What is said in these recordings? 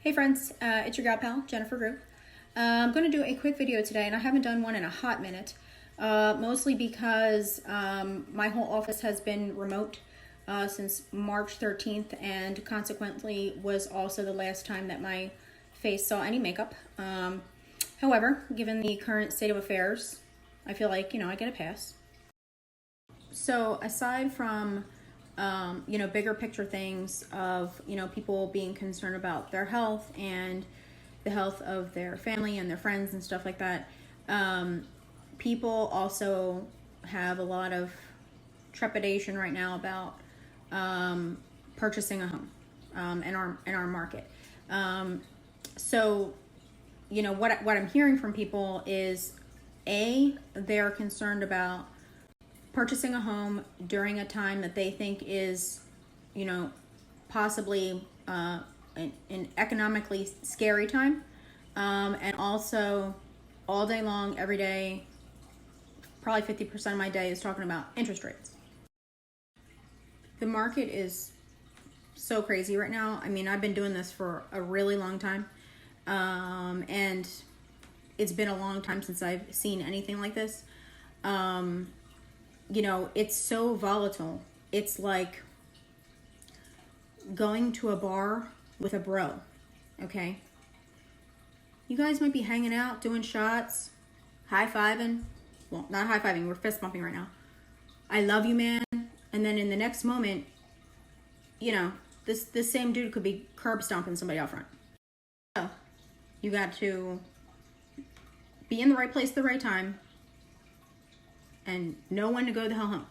Hey friends, it's your gal pal, Jennifer Group. I'm going to do a quick video today, and I haven't done one in a hot minute, mostly because my whole office has been remote since March 13th, and consequently was also the last time that my face saw any makeup. However, given the current state of affairs, I feel like, I get a pass. So aside from bigger picture things of, people being concerned about their health and the health of their family and their friends and stuff like that. People also have a lot of trepidation right now about purchasing a home in our market. So, what I'm hearing from people is, they're concerned about purchasing a home during a time that they think is, possibly an economically scary time. And also all day long, every day, probably 50% of my day is talking about interest rates. The market is so crazy right now. I mean, I've been doing this for a really long time. And it's been a long time since I've seen anything like this. It's so volatile. It's like going to a bar with a bro, okay? You guys might be hanging out, doing shots, high-fiving. Well, not high-fiving, we're fist-bumping right now. I love you, man. And then in the next moment, this same dude could be curb stomping somebody out front. So, you got to be in the right place at the right time, and know when to go the hell home,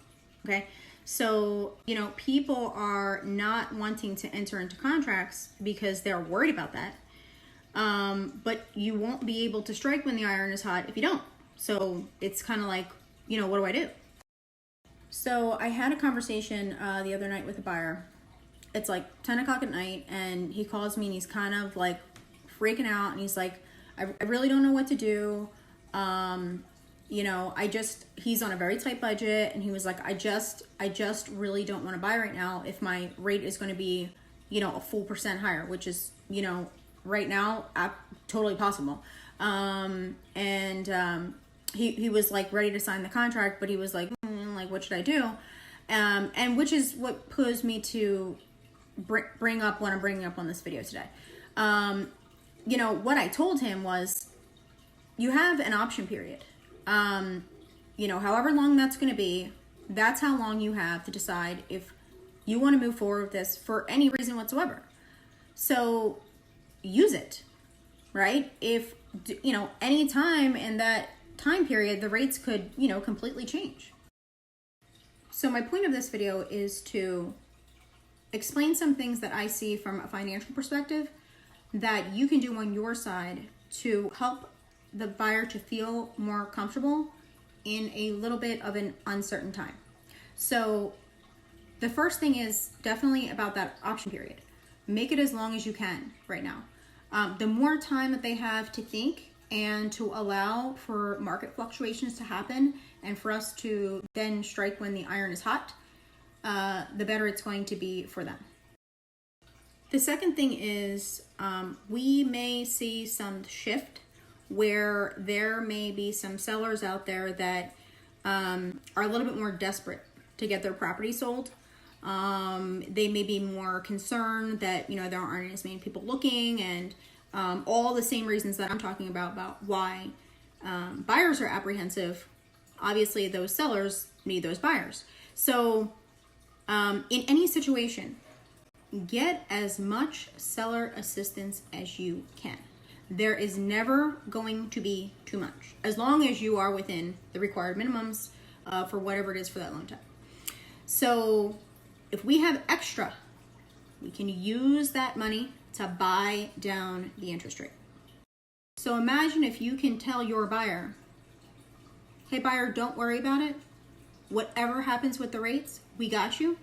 okay? So, people are not wanting to enter into contracts because they're worried about that. But you won't be able to strike when the iron is hot if you don't. So it's kind of like, what do I do? So I had a conversation the other night with a buyer. It's like 10 o'clock at night, and he calls me and he's kind of like freaking out, and he's like, I really don't know what to do. He's on a very tight budget, and he was like, I just really don't want to buy right now if my rate is going to be, a full % higher, which is, right now, totally possible. He was like ready to sign the contract, but he was like, what should I do? And which is what posed me to bring up what I'm bringing up on this video today. What I told him was, you have an option period. However long that's going to be, that's how long you have to decide if you want to move forward with this for any reason whatsoever. So use it, right? If, any time in that time period, the rates could, completely change. So my point of this video is to explain some things that I see from a financial perspective that you can do on your side to help the buyer to feel more comfortable in a little bit of an uncertain time. So the first thing is definitely about that option period. Make it as long as you can right now. The more time that they have to think and to allow for market fluctuations to happen and for us to then strike when the iron is hot, the better it's going to be for them. The second thing is, we may see some shift where there may be some sellers out there that are a little bit more desperate to get their property sold. They may be more concerned that, there aren't as many people looking, and all the same reasons that I'm talking about why buyers are apprehensive. Obviously, those sellers need those buyers. So in any situation, get as much seller assistance as you can. There is never going to be too much, as long as you are within the required minimums for whatever it is for that loan type. So if we have extra, we can use that money to buy down the interest rate. So imagine if you can tell your buyer, hey buyer, don't worry about it. Whatever happens with the rates, we got you.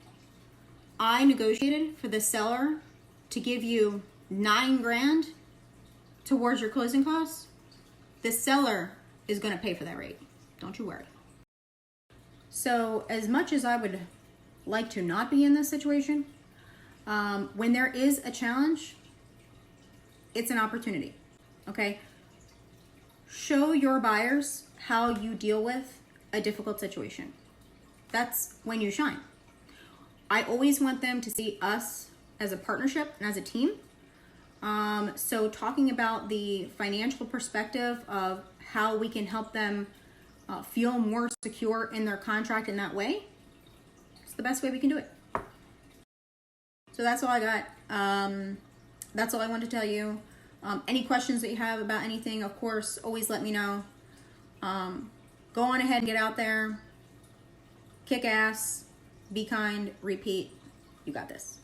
I negotiated for the seller to give you $9,000 towards your closing costs. The seller is going to pay for that rate. Don't you worry. So as much as I would like to not be in this situation, when there is a challenge, it's an opportunity. Okay. Show your buyers how you deal with a difficult situation. That's when you shine. I always want them to see us as a partnership and as a team. So talking about the financial perspective of how we can help them feel more secure in their contract in that way, it's the best way we can do it. So that's all I got. That's all I wanted to tell you. Any questions that you have about anything, of course, always let me know. Go on ahead and get out there. Kick ass. Be kind. Repeat. You got this.